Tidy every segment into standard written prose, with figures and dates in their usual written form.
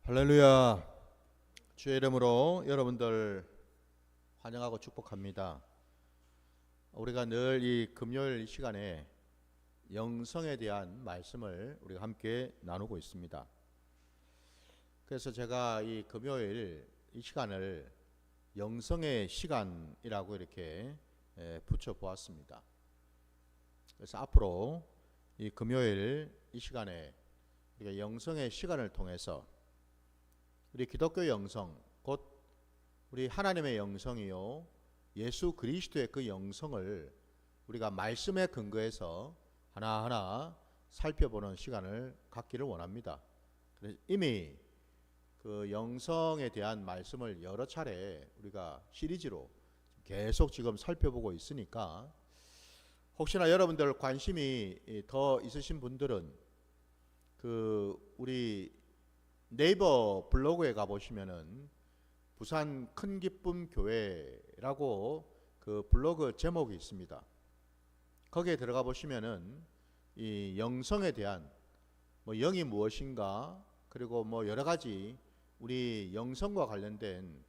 할렐루야. 주의 이름으로 여러분들 환영하고 축복합니다. 우리가 늘 이 금요일 시간에 영성에 대한 말씀을 우리가 함께 나누고 있습니다. 그래서 제가 이 금요일 이 시간을 영성의 시간이라고 이렇게 붙여 보았습니다. 그래서 앞으로 이 금요일 이 시간에 우리가 영성의 시간을 통해서 우리 기독교 영성, 곧 우리 하나님의 영성이요 예수 그리스도의 그 영성을 우리가 말씀에 근거해서 하나하나 살펴보는 시간을 갖기를 원합니다. 그래서 이미 그 영성에 대한 말씀을 여러 차례 우리가 시리즈로 계속 지금 살펴보고 있으니까 혹시나 여러분들 관심이 더 있으신 분들은 그 우리 네이버 블로그에 가보시면은 부산 큰 기쁨 교회라고 그 블로그 제목이 있습니다. 거기에 들어가 보시면은 이 영성에 대한 뭐 영이 무엇인가, 그리고 뭐 여러 가지 우리 영성과 관련된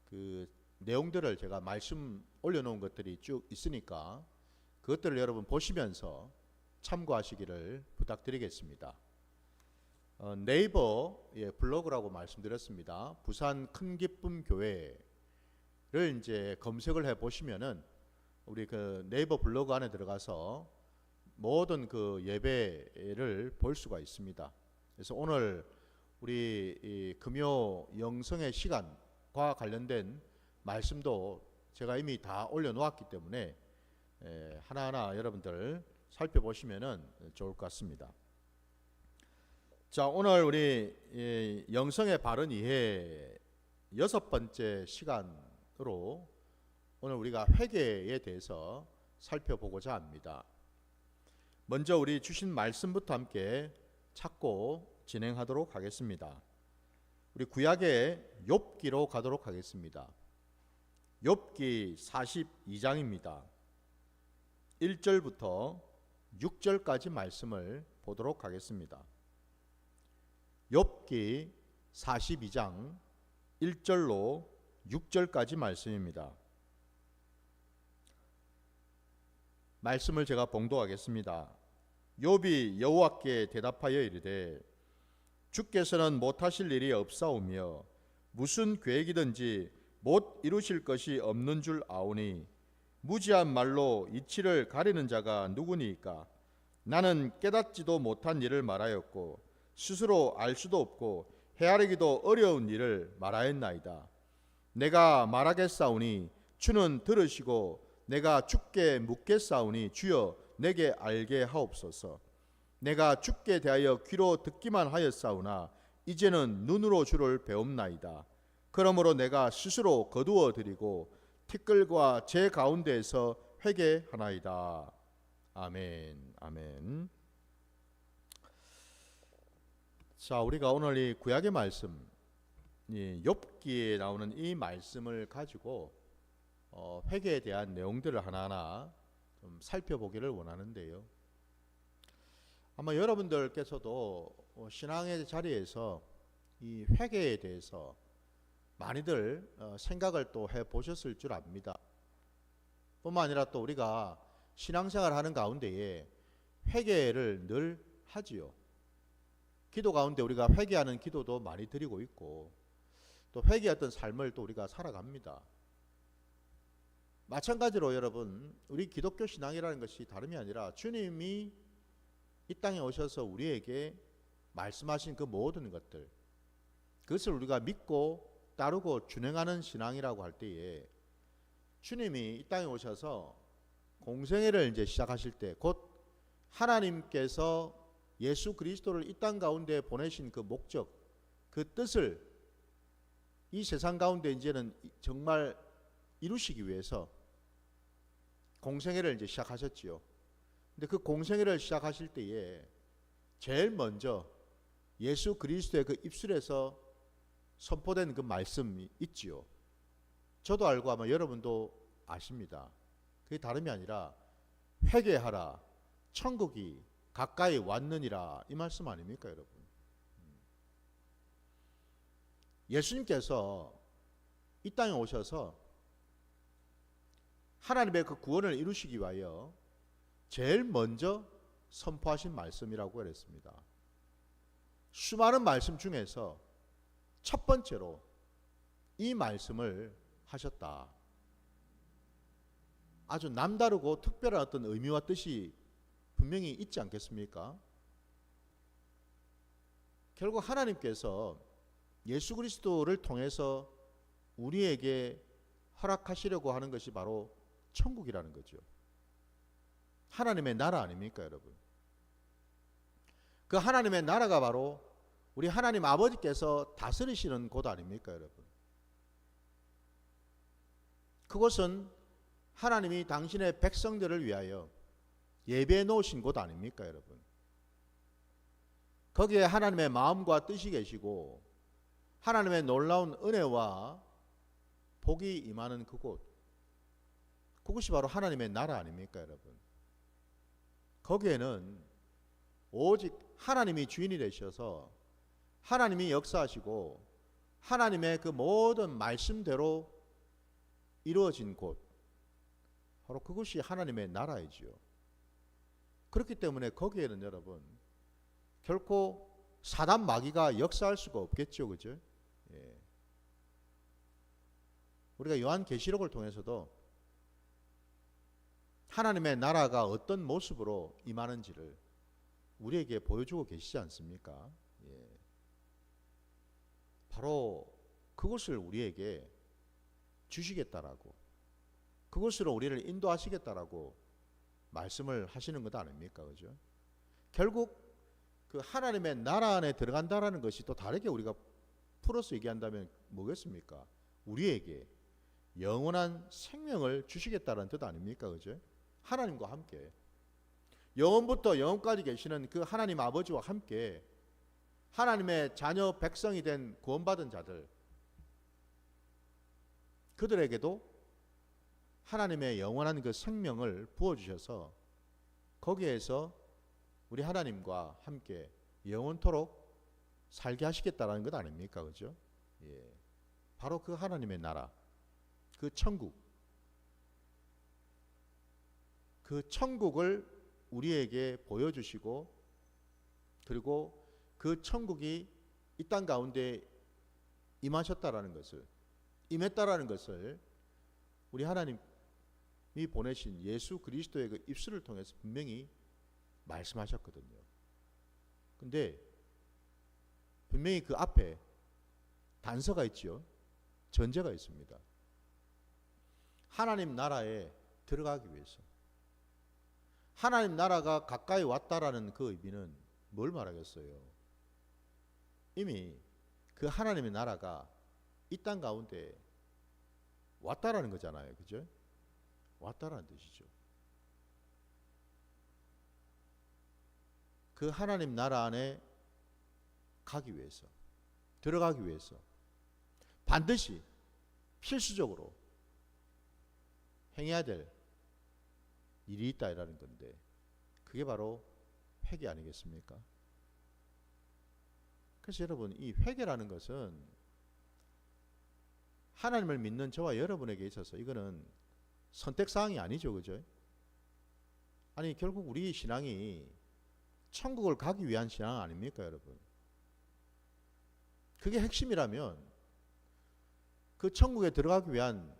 그 내용들을 제가 말씀 올려놓은 것들이 쭉 있으니까 그것들을 여러분 보시면서 참고하시기를 부탁드리겠습니다. 네이버 블로그라고 말씀드렸습니다. 부산 큰 기쁨 교회를 이제 검색을 해 보시면은 우리 그 네이버 블로그 안에 들어가서 모든 그 예배를 볼 수가 있습니다. 그래서 오늘 우리 이 금요 영성의 시간과 관련된 말씀도 제가 이미 다 올려놓았기 때문에 하나하나 여러분들 살펴보시면은 좋을 것 같습니다. 자, 오늘 우리 영성의 바른 이해 6번째 시간으로 오늘 우리가 회개에 대해서 살펴보고자 합니다. 먼저 우리 주신 말씀부터 함께 찾고 진행하도록 하겠습니다. 우리 구약의 욥기로 가도록 하겠습니다. 욥기 42장입니다. 1절부터 6절까지 말씀을 보도록 하겠습니다. 욥기 42장 1절로 6절까지 말씀입니다. 말씀을 제가 봉독하겠습니다. 욥이 여호와께 대답하여 이르되 주께서는 못하실 일이 없사오며 무슨 계획이든지 못 이루실 것이 없는 줄 아오니 무지한 말로 이치를 가리는 자가 누구니이까. 나는 깨닫지도 못한 일을 말하였고 스스로 알 수도 없고 헤아리기도 어려운 일을 말하였나이다. 내가 말하겠사오니 주는 들으시고 내가 주께 묻겠사오니 주여 내게 알게 하옵소서. 내가 주께 대하여 귀로 듣기만 하였사오나 이제는 눈으로 주를 배웁나이다. 그러므로 내가 스스로 거두어 드리고 티끌과 제 가운데에서 회개하나이다. 아멘. 아멘. 자, 우리가 오늘 이 구약의 말씀, 이 욥기에 나오는 이 말씀을 가지고 회개에 대한 내용들을 하나하나 좀 살펴보기를 원하는데요. 아마 여러분들께서도 신앙의 자리에서 이 회개에 대해서 많이들 생각을 또 해보셨을 줄 압니다. 뿐만 아니라 또 우리가 신앙생활 하는 가운데에 회개를 늘 하지요. 기도 가운데 우리가 회개하는 기도도 많이 드리고 있고 또 회개했던 삶을 또 우리가 살아갑니다. 마찬가지로 여러분, 우리 기독교 신앙이라는 것이 다름이 아니라 주님이 이 땅에 오셔서 우리에게 말씀하신 그 모든 것들, 그것을 우리가 믿고 따르고 준행하는 신앙이라고 할 때에 주님이 이 땅에 오셔서 공생애를 이제 시작하실 때 곧 하나님께서 예수 그리스도를 이 땅 가운데 보내신 그 목적, 그 뜻을 이 세상 가운데 이제는 정말 이루시기 위해서 공생애를 이제 시작하셨지요. 근데 그 공생애를 시작하실 때에 제일 먼저 예수 그리스도의 그 입술에서 선포된 그 말씀이 있지요. 저도 알고 아마 여러분도 아십니다. 그게 다름이 아니라 회개하라, 천국이 가까이 왔느니라, 이 말씀 아닙니까 여러분? 예수님께서 이 땅에 오셔서 하나님의 그 구원을 이루시기 위하여 제일 먼저 선포하신 말씀이라고 그랬습니다. 수많은 말씀 중에서 첫 번째로 이 말씀을 하셨다. 아주 남다르고 특별한 어떤 의미와 뜻이 분명히 있지 않겠습니까? 결국 하나님께서 예수 그리스도를 통해서 우리에게 허락하시려고 하는 것이 바로 천국이라는 거죠. 하나님의 나라 아닙니까, 여러분? 그 하나님의 나라가 바로 우리 하나님 아버지께서 다스리시는 곳 아닙니까, 여러분? 그곳은 하나님이 당신의 백성들을 위하여 예배해 놓으신 곳 아닙니까, 여러분? 거기에 하나님의 마음과 뜻이 계시고 하나님의 놀라운 은혜와 복이 임하는 그곳, 그것이 바로 하나님의 나라 아닙니까, 여러분? 거기에는 오직 하나님이 주인이 되셔서 하나님이 역사하시고 하나님의 그 모든 말씀대로 이루어진 곳, 바로 그것이 하나님의 나라이지요. 그렇기 때문에 거기에는 여러분 결코 사단 마귀가 역사할 수가 없겠죠, 그죠? 예. 우리가 요한계시록을 통해서도 하나님의 나라가 어떤 모습으로 임하는지를 우리에게 보여주고 계시지 않습니까? 예. 바로 그것을 우리에게 주시겠다라고, 그것으로 우리를 인도하시겠다라고 말씀을 하시는 것 아닙니까? 그죠? 결국 그 하나님의 나라 안에 들어간다라는 것이 또 다르게 우리가 풀어서 얘기한다면 뭐겠습니까? 우리에게 영원한 생명을 주시겠다는 뜻 아닙니까? 그죠? 하나님과 함께 영원부터 영원까지 계시는 그 하나님 아버지와 함께 하나님의 자녀 백성이 된 구원받은 자들, 그들에게도 하나님의 영원한 그 생명을 부어주셔서 거기에서 우리 하나님과 함께 영원토록 살게 하시겠다는 것 아닙니까? 그죠? 예. 바로 그 하나님의 나라, 그 천국, 그 천국을 우리에게 보여주시고, 그리고 그 천국이 이 땅 가운데 임하셨다라는 것을, 임했다라는 것을 우리 하나님이 보내신 예수 그리스도의 그 입술을 통해서 분명히 말씀하셨거든요. 근데 분명히 그 앞에 단서가 있죠. 전제가 있습니다. 하나님 나라에 들어가기 위해서, 하나님 나라가 가까이 왔다라는 그 의미는 뭘 말하겠어요? 이미 그 하나님의 나라가 이 땅 가운데 왔다라는 거잖아요. 그죠? 왔다라는 뜻이죠. 그 하나님 나라 안에 가기 위해서, 들어가기 위해서 반드시 필수적으로 행해야 될 일이 있다라는 건데, 그게 바로 회개 아니겠습니까? 그래서 여러분, 이 회개라는 것은 하나님을 믿는 저와 여러분에게 있어서 이거는 선택사항이 아니죠. 그죠? 아니, 결국 우리 신앙이 천국을 가기 위한 신앙 아닙니까, 여러분? 그게 핵심이라면 그 천국에 들어가기 위한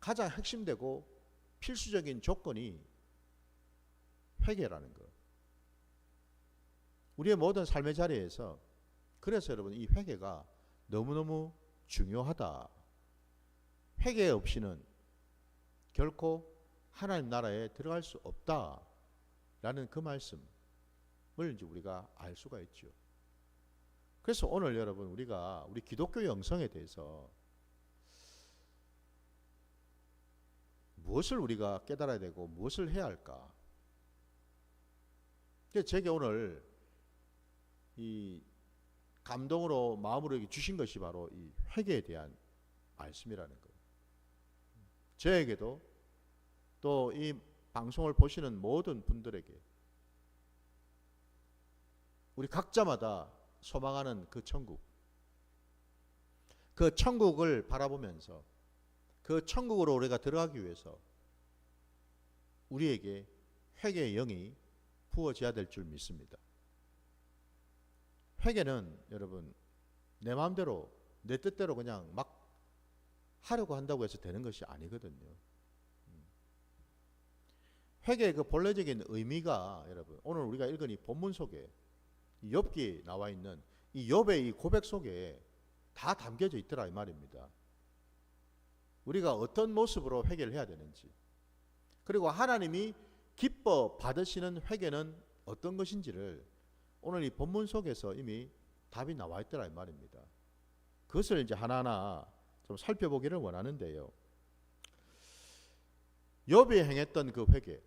가장 핵심되고 필수적인 조건이 회개라는 것. 우리의 모든 삶의 자리에서, 그래서 여러분 이 회개가 너무너무 중요하다. 회개 없이는 결코 하나님 나라에 들어갈 수 없다라는 그 말씀을 이제 우리가 알 수가 있죠. 그래서 오늘 여러분 우리가 우리 기독교 영성에 대해서 무엇을 우리가 깨달아야 되고 무엇을 해야 할까? 제게 오늘 이 감동으로 마음으로 주신 것이 바로 이 회개에 대한 말씀이라는 거예요. 저에게도 또 이 방송을 보시는 모든 분들에게 우리 각자마다 소망하는 그 천국, 그 천국을 바라보면서 그 천국으로 우리가 들어가기 위해서 우리에게 회개의 영이 부어져야 될 줄 믿습니다. 회개는 여러분 내 마음대로 내 뜻대로 그냥 막 하려고 한다고 해서 되는 것이 아니거든요. 회개의 그 본래적인 의미가 여러분 오늘 우리가 읽은 이 본문 속에 이 욥기에 나와 있는 이 욥의 이 고백 속에 다 담겨져 있더라 이 말입니다. 우리가 어떤 모습으로 회개를 해야 되는지, 그리고 하나님이 기뻐 받으시는 회개는 어떤 것인지를 오늘 이 본문 속에서 이미 답이 나와 있더라 이 말입니다. 그것을 이제 하나하나 좀 살펴보기를 원하는데요. 욥이 행했던 그 회개,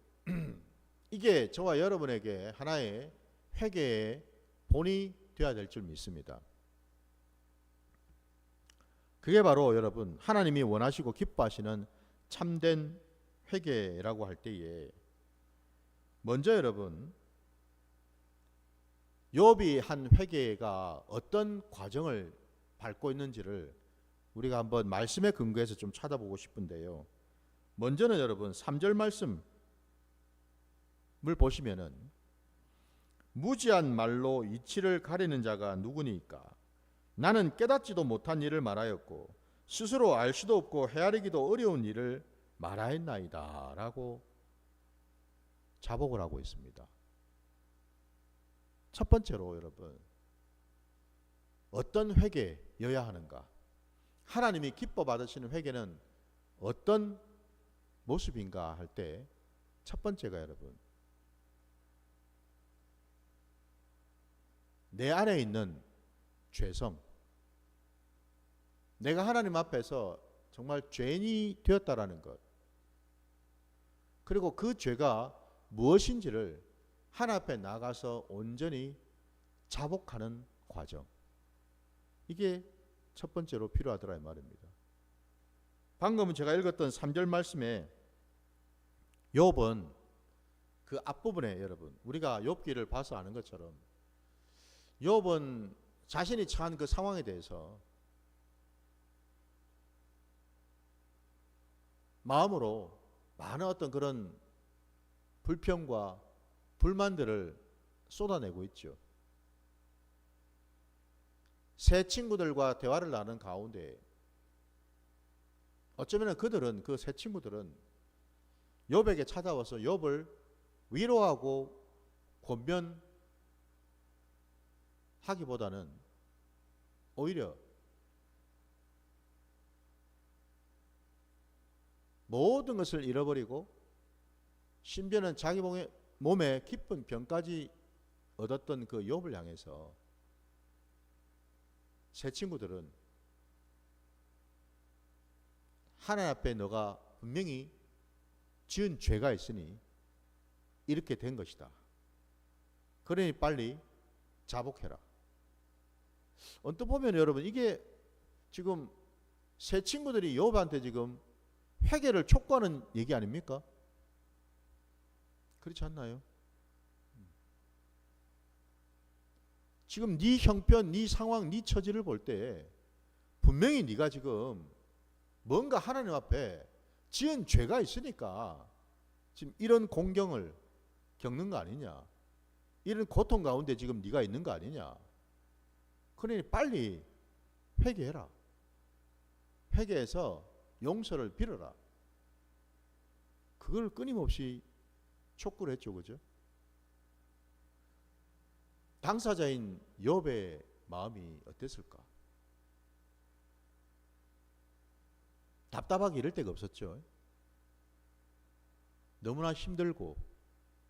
이게 저와 여러분에게 하나의 회개의 본이 되어야 될 줄 믿습니다. 그게 바로 여러분 하나님이 원하시고 기뻐하시는 참된 회개라고 할 때에 먼저 여러분 욥이 한 회개가 어떤 과정을 밟고 있는지를 우리가 한번 말씀에 근거해서 좀 찾아보고 싶은데요. 먼저는 여러분 3절 말씀을 보시면은 무지한 말로 이치를 가리는 자가 누구니까 나는 깨닫지도 못한 일을 말하였고 스스로 알 수도 없고 헤아리기도 어려운 일을 말하였나이다 라고 자복을 하고 있습니다. 첫 번째로 여러분 어떤 회개여야 하는가, 하나님이 기뻐 받으시는 회개는 어떤 모습인가 할 때 첫 번째가 여러분 내 안에 있는 죄성, 내가 하나님 앞에서 정말 죄인이 되었다라는 것, 그리고 그 죄가 무엇인지를 하나님 앞에 나가서 온전히 자복하는 과정, 이게 첫 번째로 필요하더라 이 말입니다. 방금은 제가 읽었던 3절 말씀에 욥은 그 앞부분에 여러분 우리가 욥기를 봐서 아는 것처럼 욥은 자신이 처한 그 상황에 대해서 마음으로 많은 어떤 그런 불평과 불만들을 쏟아내고 있죠. 새 친구들과 대화를 나누는 가운데 어쩌면 그들은 그 새 친구들은 욥에게 찾아와서 욥을 위로하고 권면하기보다는 오히려 모든 것을 잃어버리고 심지어는 자기 몸에 깊은 병까지 얻었던 그 욥을 향해서 새 친구들은 하나님 앞에 너가 분명히 지은 죄가 있으니 이렇게 된 것이다. 그러니 빨리 자복해라. 언뜻 보면 여러분 이게 지금 새 친구들이 욥한테 지금 회개를 촉구하는 얘기 아닙니까? 그렇지 않나요? 지금 네 형편, 네 상황, 네 처지를 볼 때 분명히 네가 지금 뭔가 하나님 앞에 지은 죄가 있으니까 지금 이런 공경을 겪는 거 아니냐, 이런 고통 가운데 지금 네가 있는 거 아니냐. 그러니 빨리 회개해라. 회개해서 용서를 빌어라. 그걸 끊임없이 촉구를 했죠. 그죠? 당사자인 욥의 마음이 어땠을까? 답답하기 이럴 데가 없었죠. 너무나 힘들고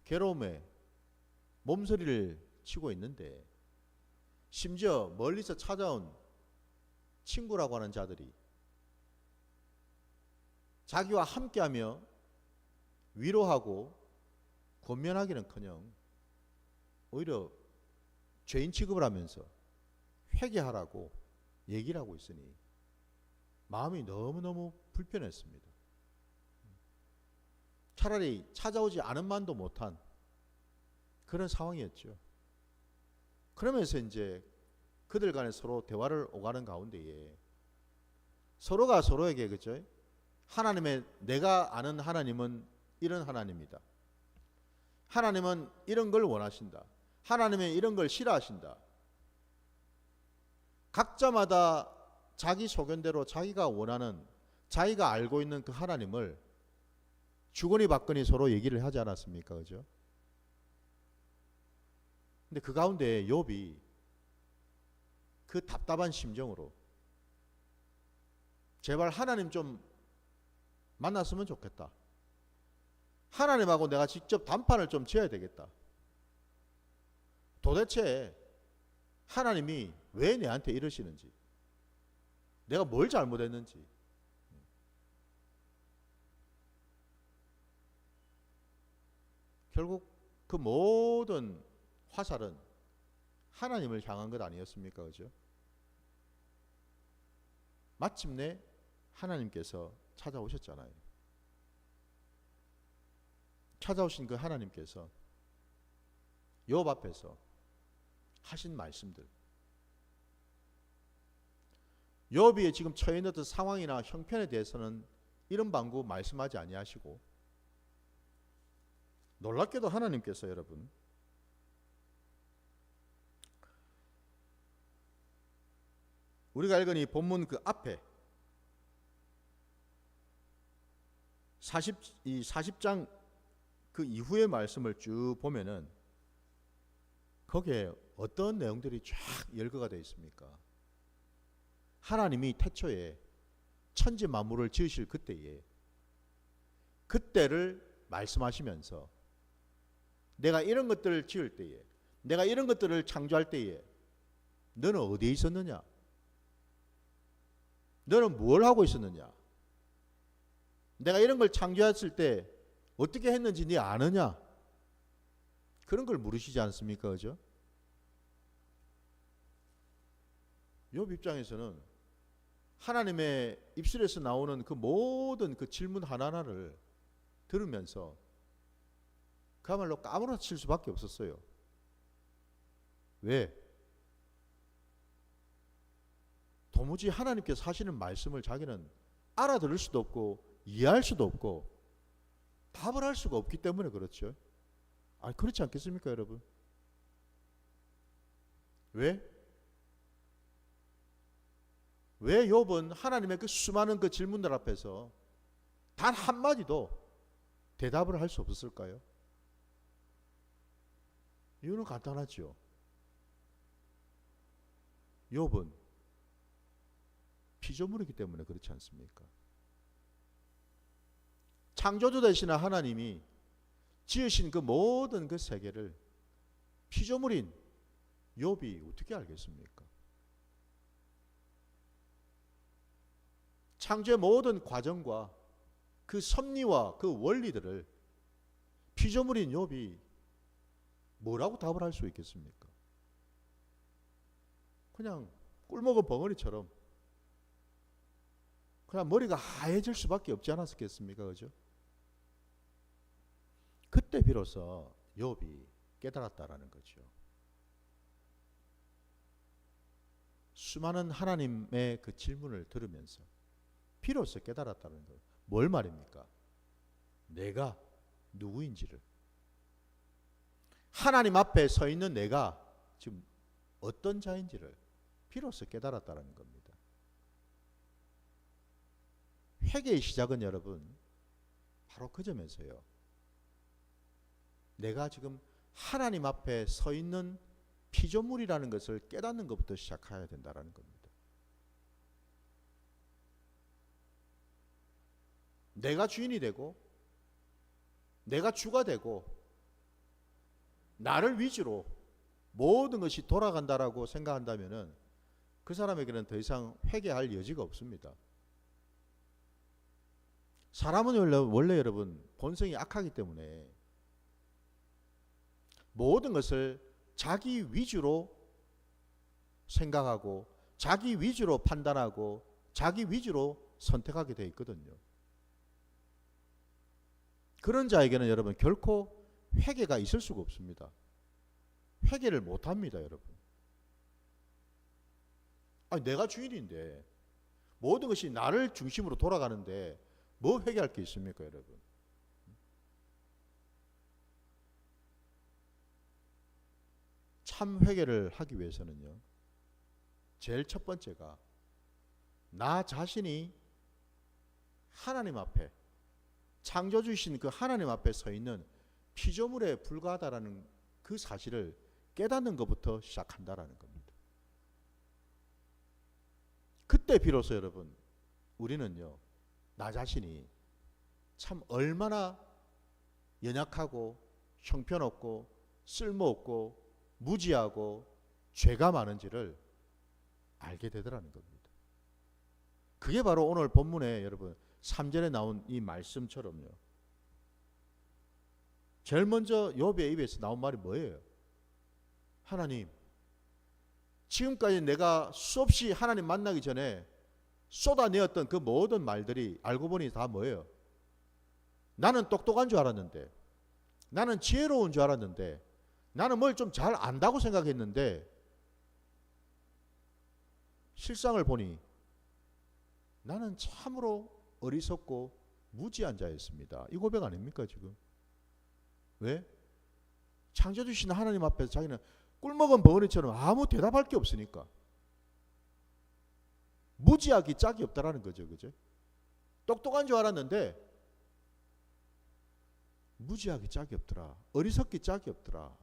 괴로움에 몸서리를 치고 있는데 심지어 멀리서 찾아온 친구라고 하는 자들이 자기와 함께하며 위로하고 권면하기는커녕 오히려 죄인 취급을 하면서 회개하라고 얘기를 하고 있으니 마음이 너무너무 불편했습니다. 차라리 찾아오지 않은 만도 못한 그런 상황이었죠. 그러면서 이제 그들 간에 서로 대화를 오가는 가운데에 서로가 서로에게, 그죠? 하나님의, 내가 아는 하나님은 이런 하나님이다. 하나님은 이런 걸 원하신다. 하나님은 이런 걸 싫어하신다. 각자마다 자기 소견대로 자기가 원하는, 자기가 알고 있는 그 하나님을 주거니 받거니 서로 얘기를 하지 않았습니까? 그죠? 근데 그 가운데 욥이 그 답답한 심정으로 제발 하나님 좀 만났으면 좋겠다. 하나님하고 내가 직접 단판을 좀 지어야 되겠다. 도대체 하나님이 왜 내한테 이러시는지, 내가 뭘 잘못했는지. 결국 그 모든 화살은 하나님을 향한 것 아니었습니까? 그죠? 마침내 하나님께서 찾아오셨잖아요. 찾아오신 그 하나님께서 욥 앞에서 하신 말씀들, 욥이 지금 처해 있는 상황이나 형편에 대해서는 이런 방구 말씀하지 아니하시고, 놀랍게도 하나님께서 여러분 우리가 읽은 이 본문 그 앞에 40장 그 이후의 말씀을 쭉 보면은 거기에 어떤 내용들이 쫙 열거가 되어 있습니까? 하나님이 태초에 천지 만물을 지으실 그때에, 그때를 말씀하시면서 내가 이런 것들을 지을 때에, 내가 이런 것들을 창조할 때에 너는 어디에 있었느냐? 너는 뭘 하고 있었느냐? 내가 이런 걸 창조했을 때 어떻게 했는지 네 아느냐? 그런 걸 물으시지 않습니까? 그죠? 욥 입장에서는 하나님의 입술에서 나오는 그 모든 그 질문 하나하나를 들으면서 그야말로 까무러칠 수밖에 없었어요. 왜? 도무지 하나님께서 하시는 말씀을 자기는 알아들을 수도 없고 이해할 수도 없고 답을 할 수가 없기 때문에 그렇죠. 그렇지 않겠습니까, 여러분? 왜? 왜 욥은 하나님의 그 수많은 그 질문들 앞에서 단 한마디도 대답을 할 수 없었을까요? 이유는 간단하죠. 욥은 피조물이기 때문에 그렇지 않습니까? 창조주 되시는 하나님이 지으신 그 모든 그 세계를 피조물인 욥이 어떻게 알겠습니까? 창조의 모든 과정과 그 섭리와 그 원리들을 피조물인 욥이 뭐라고 답을 할 수 있겠습니까? 그냥 꿀먹은 벙어리처럼 그냥 머리가 하얘질 수밖에 없지 않았겠습니까? 그죠? 그때 비로소 욥이 깨달았다라는 거죠. 수많은 하나님의 그 질문을 들으면서 비로소 깨달았다는 것. 뭘 말입니까? 내가 누구인지를. 하나님 앞에 서 있는 내가 지금 어떤 자인지를 비로소 깨달았다는 겁니다. 회개의 시작은 여러분 바로 그 점에서요. 내가 지금 하나님 앞에 서 있는 피조물이라는 것을 깨닫는 것부터 시작해야 된다는 겁니다. 내가 주인이 되고 내가 주가 되고 나를 위주로 모든 것이 돌아간다라고 생각한다면 그 사람에게는 더 이상 회개할 여지가 없습니다. 사람은 원래 여러분 본성이 악하기 때문에 모든 것을 자기 위주로 생각하고 자기 위주로 판단하고 자기 위주로 선택하게 되어 있거든요. 그런 자에게는 여러분 결코 회개가 있을 수가 없습니다. 회개를 못합니다, 여러분. 내가 주인인데 모든 것이 나를 중심으로 돌아가는데 뭐 회개할 게 있습니까, 여러분? 참 회개를 하기 위해서는요, 제일 첫 번째가 나 자신이 하나님 앞에, 창조주이신 그 하나님 앞에 서 있는 피조물에 불과하다라는 그 사실을 깨닫는 것부터 시작한다라는 겁니다. 그때 비로소 여러분, 우리는요, 나 자신이 참 얼마나 연약하고 형편없고 쓸모없고 무지하고 죄가 많은지를 알게 되더라는 겁니다. 그게 바로 오늘 본문에 여러분 3절에 나온 이 말씀처럼요, 제일 먼저 욥의 입에서 나온 말이 뭐예요? 하나님, 지금까지 내가 수없이 하나님 만나기 전에 쏟아내었던 그 모든 말들이 알고 보니 다 뭐예요? 나는 똑똑한 줄 알았는데, 나는 지혜로운 줄 알았는데, 나는 뭘 좀 잘 안다고 생각했는데 실상을 보니 나는 참으로 어리석고 무지한 자였습니다. 이 고백 아닙니까 지금? 왜? 창조주신 하나님 앞에서 자기는 꿀먹은 벙어리처럼 아무 대답할 게 없으니까 무지하기 짝이 없다라는 거죠. 그죠? 똑똑한 줄 알았는데 무지하기 짝이 없더라. 어리석기 짝이 없더라.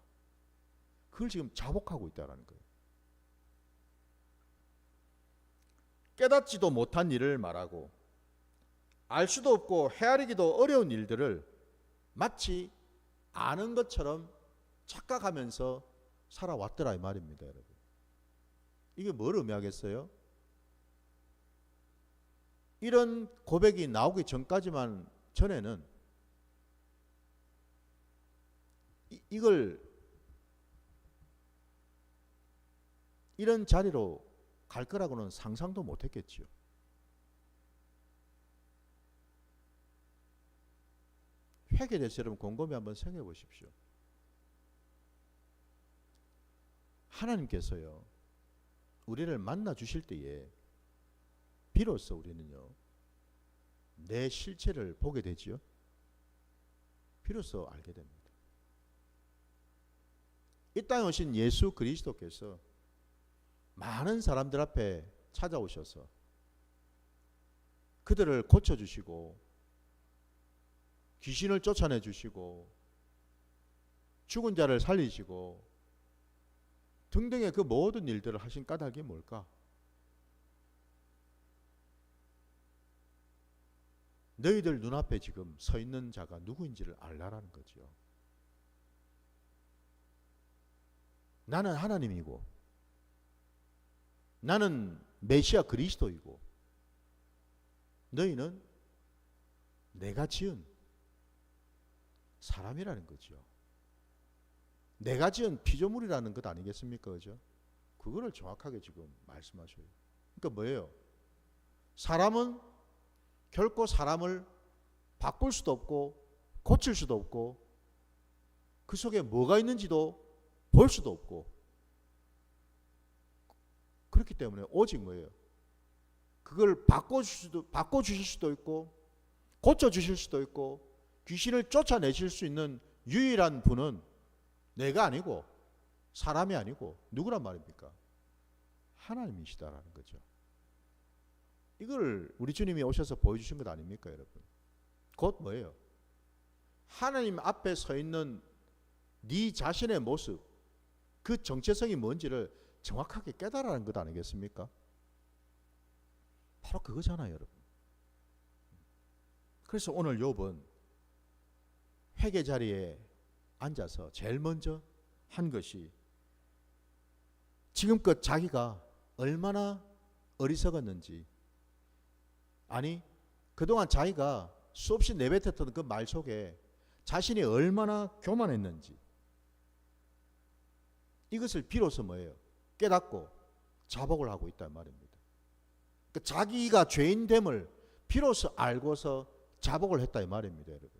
그걸 지금 자복하고 있다는 거예요. 깨닫지도 못한 일을 말하고 알 수도 없고 헤아리기도 어려운 일들을 마치 아는 것처럼 착각하면서 살아왔더라 이 말입니다, 여러분. 이게 뭘 의미하겠어요? 이런 고백이 나오기 전에는 이걸 이런 자리로 갈 거라고는 상상도 못했겠죠. 회개에 대해서 여러분 곰곰이 한번 생각해 보십시오. 하나님께서요, 우리를 만나 주실 때에 비로소 우리는요, 내 실체를 보게 되지요. 비로소 알게 됩니다. 이 땅에 오신 예수 그리스도께서 많은 사람들 앞에 찾아오셔서 그들을 고쳐주시고 귀신을 쫓아내 주시고 죽은 자를 살리시고 등등의 그 모든 일들을 하신 까닭이 뭘까? 너희들 눈앞에 지금 서 있는 자가 누구인지를 알라라는 거죠. 나는 하나님이고 나는 메시아 그리스도이고 너희는 내가 지은 사람이라는 거죠. 내가 지은 피조물이라는 것 아니겠습니까? 그죠? 그거를 정확하게 지금 말씀하셔요. 그러니까 뭐예요? 사람은 결코 사람을 바꿀 수도 없고 고칠 수도 없고 그 속에 뭐가 있는지도 볼 수도 없고 그렇기 때문에 오직 뭐예요? 그걸 바꿔주실 수도 있고 고쳐주실 수도 있고 귀신을 쫓아내실 수 있는 유일한 분은 내가 아니고 사람이 아니고 누구란 말입니까? 하나님이시다라는 거죠. 이걸 우리 주님이 오셔서 보여주신 것 아닙니까, 여러분? 곧 뭐예요? 하나님 앞에 서 있는 네 자신의 모습, 그 정체성이 뭔지를 정확하게 깨달아라는 것 아니겠습니까? 바로 그거잖아요, 여러분. 그래서 오늘 욥은 회개 자리에 앉아서 제일 먼저 한 것이 지금껏 자기가 얼마나 어리석었는지, 아니 그동안 자기가 수없이 내뱉었던 그 말 속에 자신이 얼마나 교만했는지 이것을 비로소 뭐예요? 깨닫고 자복을 하고 있단 말입니다. 그러니까 자기가 죄인됨을 비로소 알고서 자복을 했다 이 말입니다, 여러분.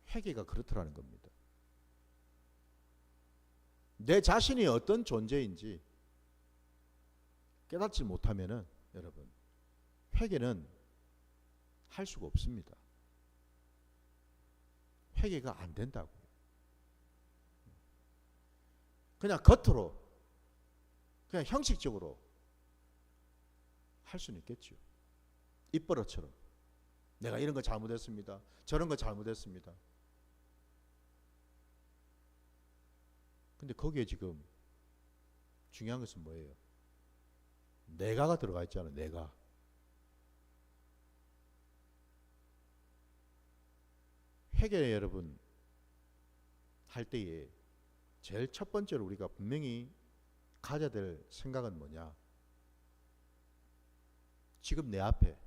회개가 그렇더라는 겁니다. 내 자신이 어떤 존재인지 깨닫지 못하면은 여러분 회개는 할 수가 없습니다. 회개가 안 된다고. 그냥 겉으로 그냥 형식적으로 할 수는 있겠죠. 입버릇처럼 내가 이런 거 잘못했습니다. 저런 거 잘못했습니다. 근데 거기에 지금 중요한 것은 뭐예요? 내가가 들어가 있잖아요. 내가. 회개 여러분 할 때에 제일 첫 번째로 우리가 분명히 가져야 될 생각은 뭐냐? 지금 내 앞에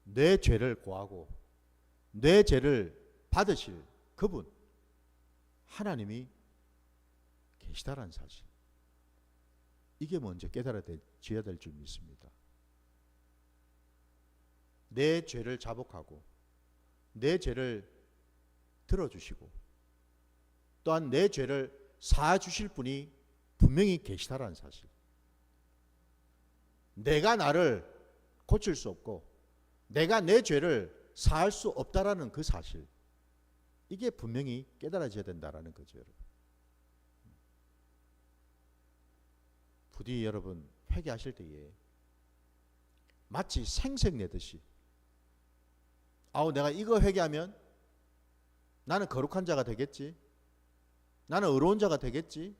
내 죄를 고하고 내 죄를 받으실 그분 하나님이 계시다라는 사실, 이게 먼저 깨달아져야 될 줄 믿습니다. 내 죄를 자복하고 내 죄를 들어주시고 또한 내 죄를 사해주실 분이 분명히 계시다라는 사실, 내가 나를 고칠 수 없고 내가 내 죄를 사할 수 없다라는 그 사실, 이게 분명히 깨달아져야 된다라는 거죠. 여러분. 부디 여러분 회개하실 때에 마치 생색내듯이 아우 내가 이거 회개하면 나는 거룩한 자가 되겠지, 나는 의로운 자가 되겠지.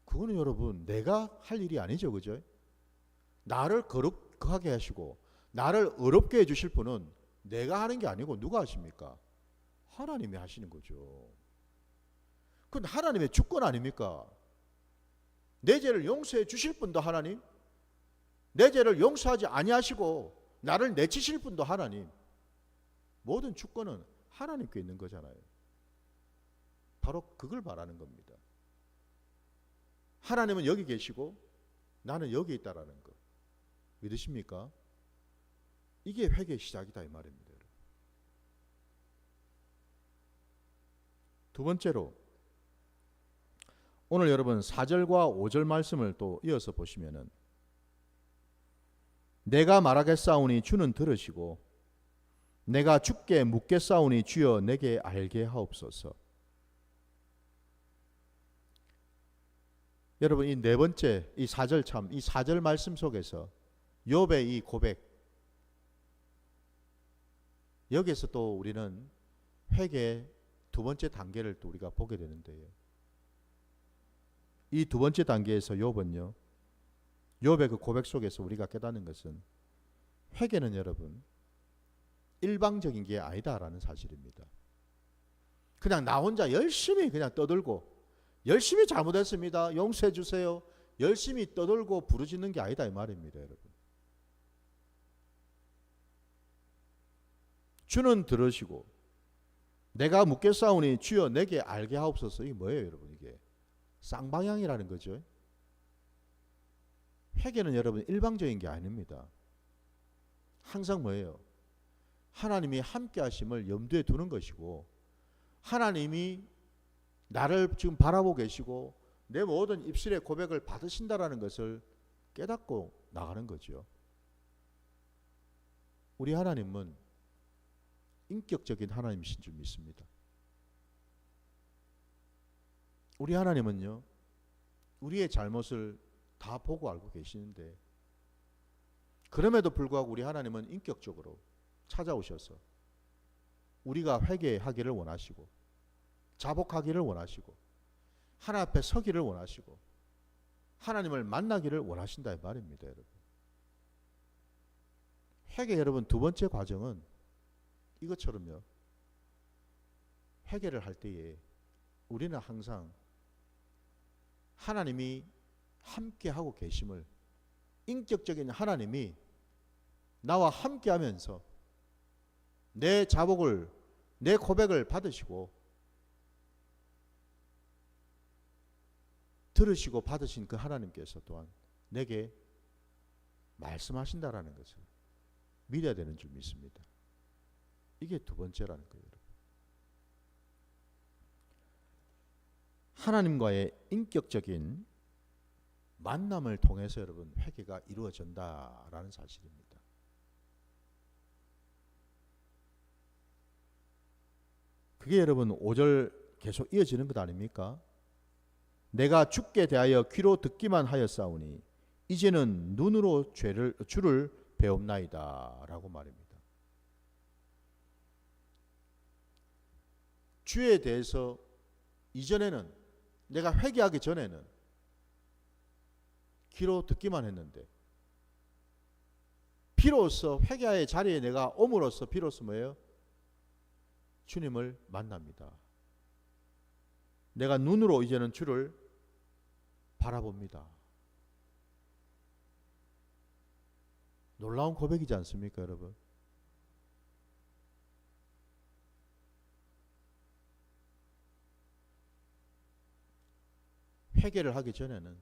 그거는 여러분 내가 할 일이 아니죠. 그죠? 나를 거룩하게 하시고 나를 의롭게 해주실 분은 내가 하는 게 아니고 누가 하십니까? 하나님이 하시는 거죠. 그건 하나님의 주권 아닙니까? 내 죄를 용서해 주실 분도 하나님, 내 죄를 용서하지 아니하시고 나를 내치실 분도 하나님. 모든 주권은 하나님께 있는 거잖아요. 바로 그걸 말하는 겁니다. 하나님은 여기 계시고 나는 여기 있다라는 거 믿으십니까? 이게 회개의 시작이다 이 말입니다. 두 번째로 오늘 여러분 4절과 5절 말씀을 또 이어서 보시면은 내가 말하겠사오니 주는 들으시고 내가 주께 묻겠사오니 주여 내게 알게 하옵소서. 여러분 이 네 번째 이 4절 참 이 4절 말씀 속에서 욥의 이 고백, 여기에서 또 우리는 회개의 두 번째 단계를 또 우리가 보게 되는데요. 이 두 번째 단계에서 욥은요, 욥의 그 고백 속에서 우리가 깨닫는 것은 회개는 여러분 일방적인 게 아니다라는 사실입니다. 그냥 나 혼자 열심히 그냥 떠들고 열심히 잘못했습니다, 용서해 주세요, 열심히 떠들고 부르짖는 게 아니다 이 말입니다. 여러분, 주는 들으시고 내가 묻겠사오니 주여 내게 알게 하옵소서. 이게 뭐예요 여러분? 이게 쌍방향이라는 거죠. 회개는 여러분 일방적인 게 아닙니다. 항상 뭐예요? 하나님이 함께 하심을 염두에 두는 것이고 하나님이 나를 지금 바라보고 계시고 내 모든 입술의 고백을 받으신다라는 것을 깨닫고 나가는 거죠. 우리 하나님은 인격적인 하나님이신 줄 믿습니다. 우리 하나님은요, 우리의 잘못을 다 보고 알고 계시는데 그럼에도 불구하고 우리 하나님은 인격적으로 찾아오셔서 우리가 회개하기를 원하시고 자복하기를 원하시고 하나님 앞에 서기를 원하시고 하나님을 만나기를 원하신다 이 말입니다. 여러분, 회개 여러분 두 번째 과정은 이것처럼요, 회개를 할 때에 우리는 항상 하나님이 함께 하고 계심을, 인격적인 하나님이 나와 함께 하면서 내 자복을, 내 고백을 받으시고 들으시고 받으신 그 하나님께서 또한 내게 말씀하신다라는 것을 믿어야 되는 줄 믿습니다. 이게 두 번째라는 거예요. 하나님과의 인격적인 만남을 통해서 여러분 회개가 이루어진다라는 사실입니다. 그게 여러분 5절 계속 이어지는 것 아닙니까? 내가 주께 대하여 귀로 듣기만 하였사오니 이제는 눈으로 주를 배웁나이다 라고 말입니다. 주에 대해서 이전에는, 내가 회개하기 전에는 귀로 듣기만 했는데 비로소 회개의 자리에 내가 옴으로써 비로소 뭐예요? 주님을 만납니다. 내가 눈으로 이제는 주를 바라봅니다. 놀라운 고백이지 않습니까, 여러분? 회개를 하기 전에는,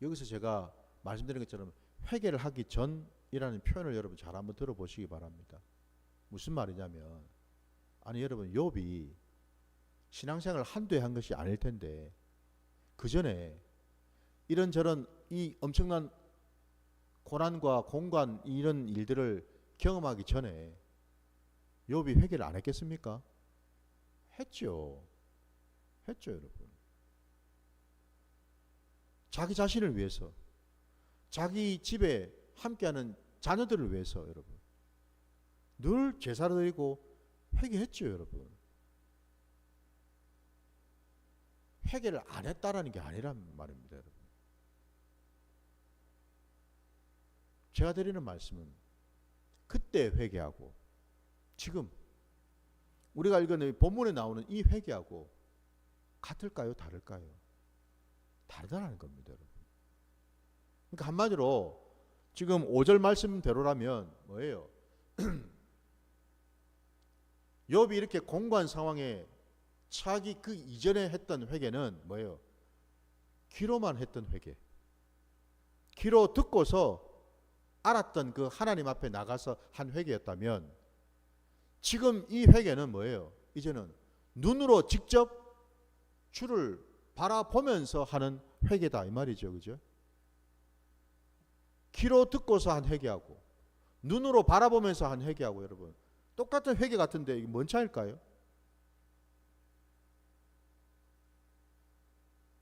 여기서 제가 말씀드린 것처럼 회개를 하기 전이라는 표현을 여러분 잘 한번 들어보시기 바랍니다. 무슨 말이냐면, 아니 여러분, 욥이 신앙생활을 한두 해 한 것이 아닐 텐데 그 전에 이런저런 이 엄청난 고난과 공간 이런 일들을 경험하기 전에 욥이 회개를 안 했겠습니까? 했죠. 여러분. 자기 자신을 위해서, 자기 집에 함께하는 자녀들을 위해서 여러분 늘 제사를 드리고 회개했죠, 여러분. 회개를 안 했다라는 게 아니란 말입니다, 여러분. 제가 드리는 말씀은 그때 회개하고 지금 우리가 읽은 본문에 나오는 이 회개하고 같을까요? 다를까요? 다르다는 겁니다, 여러분. 그러니까 한마디로 지금 5절 말씀대로라면 뭐예요? 욥이 이렇게 공고한 상황에 처하기 그 이전에 했던 회개는 뭐예요? 귀로만 했던 회개. 귀로 듣고서 알았던 그 하나님 앞에 나가서 한 회개였다면 지금 이 회개는 뭐예요? 이제는 눈으로 직접 주를 바라보면서 하는 회개다 이 말이죠. 그죠? 귀로 듣고서 한 회개하고 눈으로 바라보면서 한 회개하고 여러분 똑같은 회개 같은데 이게 뭔 차일까요?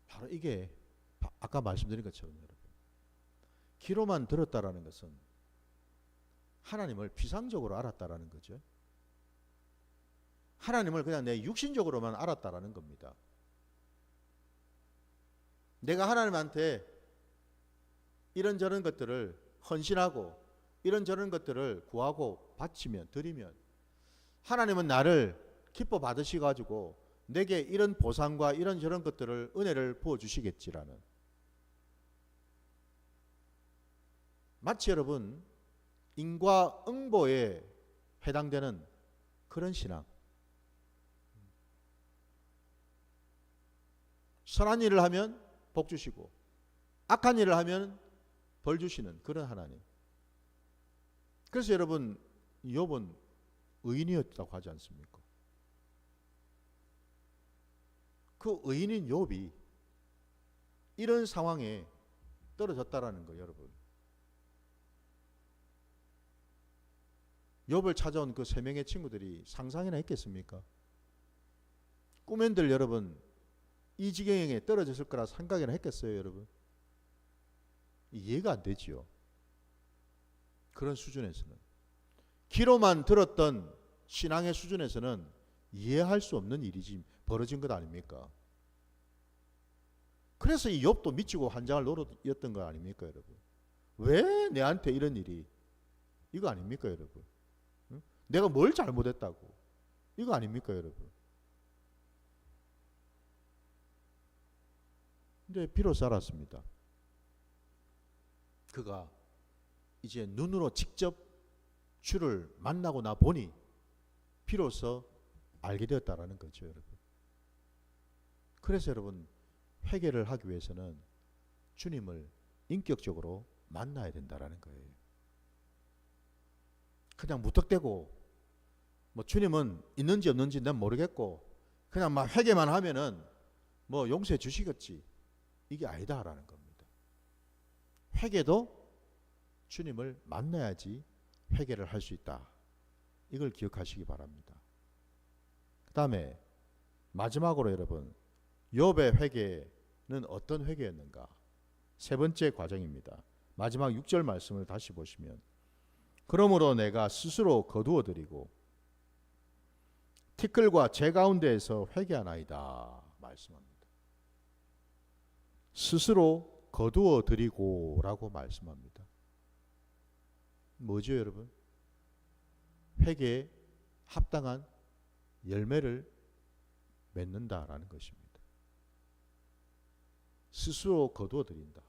바로 이게 아까 말씀드린 것처럼 여러분 귀로만 들었다라는 것은 하나님을 피상적으로 알았다라는 거죠. 하나님을 그냥 내 육신적으로만 알았다라는 겁니다. 내가 하나님한테 이런저런 것들을 헌신하고 이런저런 것들을 구하고 바치면 드리면 하나님은 나를 기뻐 받으시가지고 내게 이런 보상과 이런저런 것들을 은혜를 부어주시겠지라는, 마치 여러분 인과응보에 해당되는 그런 신앙. 선한 일을 하면 복 주시고 악한 일을 하면 벌 주시는 그런 하나님. 그래서 여러분 욥은 의인이었다고 하지 않습니까? 그 의인인 욥이 이런 상황에 떨어졌다라는 거예요, 여러분. 욥을 찾아온 그 세 명의 친구들이 상상이나 했겠습니까? 꿈엔들 여러분 이 지경에 떨어졌을 거라 생각이나 했겠어요, 여러분? 이해가 안 되지요. 그런 수준에서는, 귀로만 들었던 신앙의 수준에서는 이해할 수 없는 일이지 벌어진 것 아닙니까? 그래서 이 욥도 미치고 환장할 노릇이었던 거 아닙니까, 여러분? 왜 내한테 이런 일이? 이거 아닙니까, 여러분? 응? 내가 뭘 잘못했다고? 이거 아닙니까, 여러분? 근데 비로소 알았습니다. 그가 이제 눈으로 직접 주를 만나고 나 보니 비로소 알게 되었다라는 거죠, 여러분. 그래서 여러분 회개를 하기 위해서는 주님을 인격적으로 만나야 된다라는 거예요. 그냥 무턱대고 뭐 주님은 있는지 없는지 난 모르겠고 그냥 막 회개만 하면은 뭐 용서해 주시겠지. 이게 아니다라는 겁니다. 회개도 주님을 만나야지 회개를 할 수 있다. 이걸 기억하시기 바랍니다. 그 다음에 마지막으로 여러분, 욥의 회개는 어떤 회개였는가? 세 번째 과정입니다. 마지막 6절 말씀을 다시 보시면, 그러므로 내가 스스로 거두어 드리고 티끌과 제 가운데에서 회개하나이다 말씀합니다. 스스로 거두어 드리고 라고 말씀합니다. 뭐죠 여러분? 회개에 합당한 열매를 맺는다라는 것입니다. 스스로 거두어 드린다.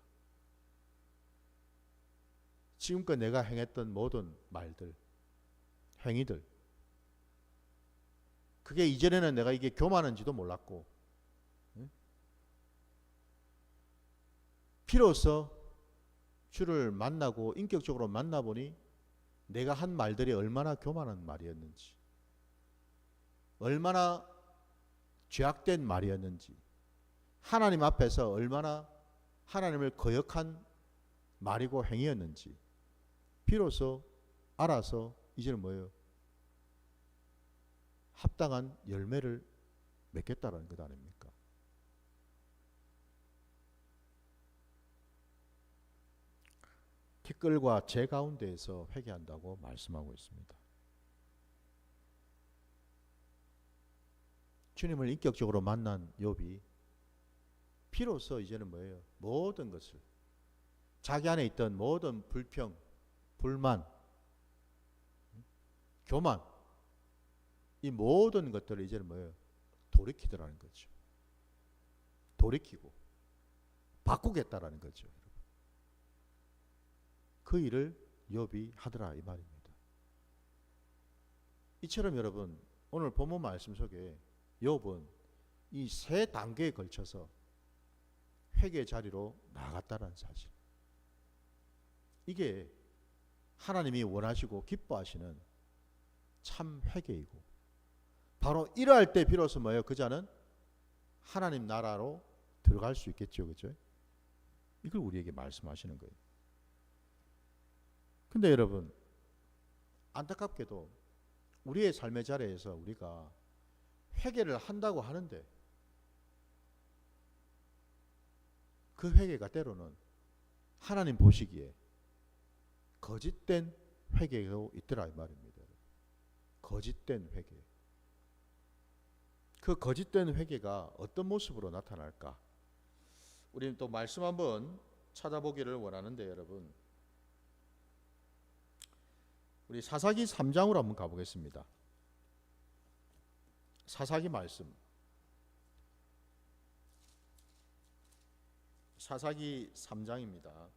지금껏 내가 행했던 모든 말들, 행위들, 그게 이전에는 내가 이게 교만한지도 몰랐고, 비로소 주를 만나고 인격적으로 만나보니 내가 한 말들이 얼마나 교만한 말이었는지, 얼마나 죄악된 말이었는지, 하나님 앞에서 얼마나 하나님을 거역한 말이고 행위였는지 비로소 알아서 이제는 뭐예요? 합당한 열매를 맺겠다라는 것 아닙니까? 티끌과 재 가운데에서 회개한다고 말씀하고 있습니다. 주님을 인격적으로 만난 욥이 비로소 이제는 뭐예요? 모든 것을, 자기 안에 있던 모든 불평, 불만, 교만, 이 모든 것들을 이제는 뭐예요? 돌이키더라는 거죠. 돌이키고 바꾸겠다라는 거죠. 그 일을 욥이 하더라 이 말입니다. 이처럼 여러분, 오늘 본문 말씀 속에 욥은 이 세 단계에 걸쳐서 회개 자리로 나갔다는 사실, 이게 하나님이 원하시고 기뻐하시는 참 회개이고, 바로 이러할 때 비로소 뭐예요? 그 자는 하나님 나라로 들어갈 수 있겠죠. 그죠? 이걸 우리에게 말씀하시는 거예요. 근데 여러분, 안타깝게도 우리의 삶의 자리에서 우리가 회개를 한다고 하는데 그 회개가 때로는 하나님 보시기에 거짓된 회개도 있더라 이 말입니다. 거짓된 회개. 그 거짓된 회개가 어떤 모습으로 나타날까? 우리는 또 말씀 한번 찾아보기를 원하는데 여러분, 우리 사사기 3장으로 한번 가보겠습니다. 사사기 말씀, 사사기 3장입니다.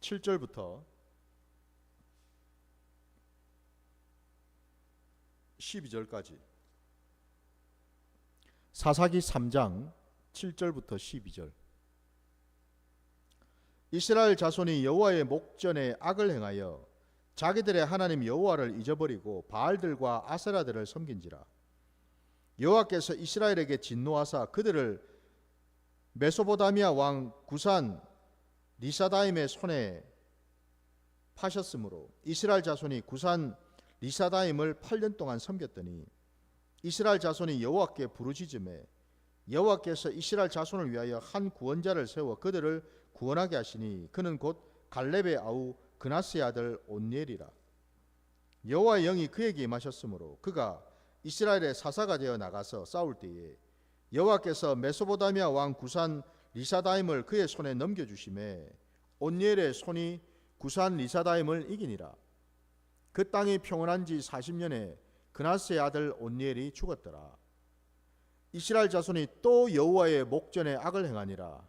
7절부터 12절까지. 사사기 3장 7절부터 12절. 이스라엘 자손이 여호와의 목전에 악을 행하여 자기들의 하나님 여호와를 잊어버리고 바알들과 아세라들을 섬긴지라. 여호와께서 이스라엘에게 진노하사 그들을 메소포다미아 왕 구산 리사다임의 손에 파셨으므로 이스라엘 자손이 구산 리사다임을 8년 동안 섬겼더니 이스라엘 자손이 여호와께 부르짖음에 여호와께서 이스라엘 자손을 위하여 한 구원자를 세워 그들을 구원하게 하시니 그는 곧 갈렙의 아우 그나스의 아들 온니엘이라. 여호와의 영이 그에게 임하셨으므로 그가 이스라엘의 사사가 되어 나가서 싸울 때에 여호와께서 메소포다미아 왕 구산 리사다임을 그의 손에 넘겨주심에 온니엘의 손이 구산 리사다임을 이기니라. 그 땅이 평온한 지 40년에 그나스의 아들 온니엘이 죽었더라. 이스라엘 자손이 또 여호와의 목전에 악을 행하니라.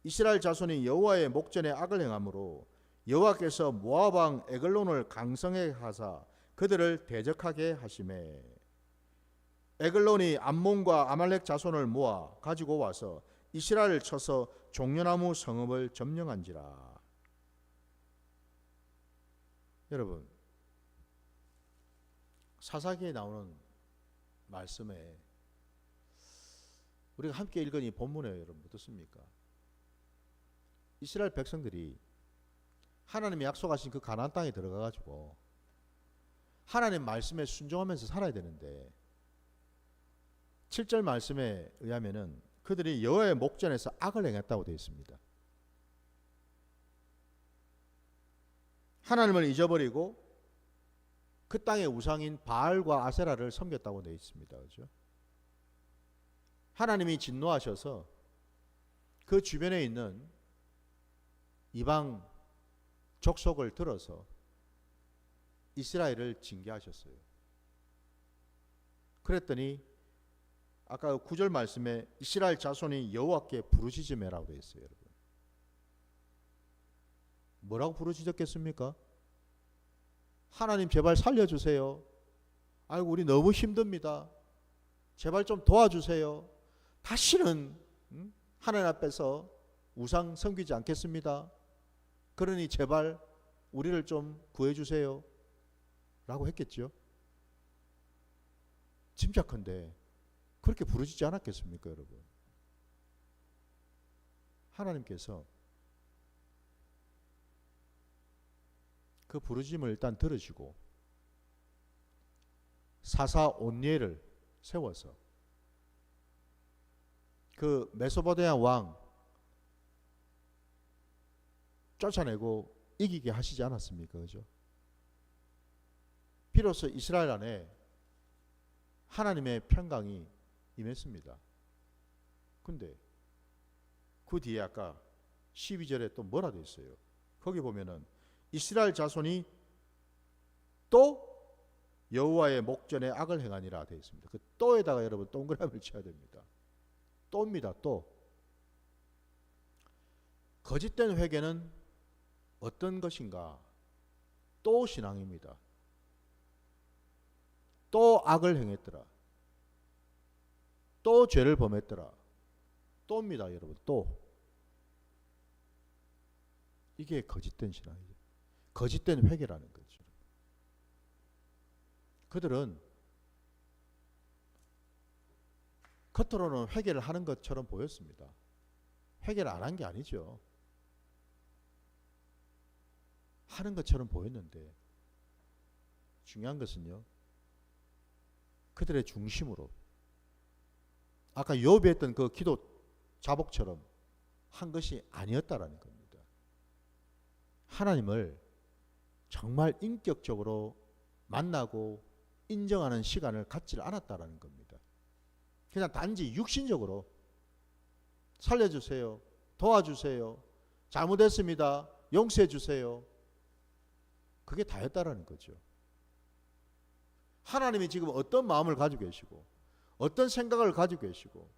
이스라엘 자손이 여호와의 목전에 악을 행함으로 여호와께서 모압 왕 에글론을 강성하게 하사 그들을 대적하게 하시매 에글론이 암몬과 아말렉 자손을 모아 가지고 와서 이스라엘을 쳐서 종려나무 성읍을 점령한지라. 여러분, 사사기에 나오는 말씀에 우리가 함께 읽은 이 본문에 여러분 어떻습니까? 이스라엘 백성들이 하나님이 약속하신 그 가나안 땅에 들어가 가지고 하나님 말씀에 순종하면서 살아야 되는데 7절 말씀에 의하면은 그들이 여호와의 목전에서 악을 행했다고 되어 있습니다. 하나님을 잊어버리고 그 땅의 우상인 바알과 아세라를 섬겼다고 되어 있습니다. 그렇죠? 하나님이 진노하셔서 그 주변에 있는 이방 족속을 들어서 이스라엘을 징계하셨어요. 그랬더니 아까 9절 말씀에 이스라엘 자손이 여호와께 부르짖으며라고 되어 있어요. 여러분. 뭐라고 부르짖었겠습니까? 하나님 제발 살려주세요. 아이고 우리 너무 힘듭니다. 제발 좀 도와주세요. 다시는 하나님 앞에서 우상 섬기지 않겠습니다. 그러니 제발 우리를 좀 구해주세요. 라고 했겠죠. 짐작컨대 그렇게 부르짖지 않았겠습니까, 여러분? 하나님께서 그 부르짖음을 일단 들으시고 사사 온니엘을 세워서 그 메소포타미아 왕 쫓아내고 이기게 하시지 않았습니까? 그죠? 비로소 이스라엘 안에 하나님의 평강이 임했습니다. 근데 그 뒤에 아까 12절에 또 뭐라 돼 있어요? 거기 보면은 이스라엘 자손이 또 여호와의 목전에 악을 행하니라 되어 있습니다. 그 또에다가 여러분 동그라미를 쳐야 됩니다. 또입니다. 또. 거짓된 회개는 어떤 것인가? 또 신앙입니다. 또 악을 행했더라. 또 죄를 범했더라. 또입니다, 여러분. 또. 이게 거짓된 신앙이죠. 거짓된 회개라는 거죠. 그들은 겉으로는 회개를 하는 것처럼 보였습니다. 회개를 안 한 게 아니죠. 하는 것처럼 보였는데 중요한 것은요. 그들의 중심으로 아까 욥이 했던 그 기도 자복처럼 한 것이 아니었다라는 겁니다. 하나님을 정말 인격적으로 만나고 인정하는 시간을 갖지 않았다라는 겁니다. 그냥 단지 육신적으로 살려주세요. 도와주세요. 잘못했습니다. 용서해 주세요. 그게 다였다라는 거죠. 하나님이 지금 어떤 마음을 가지고 계시고 어떤 생각을 가지고 계시고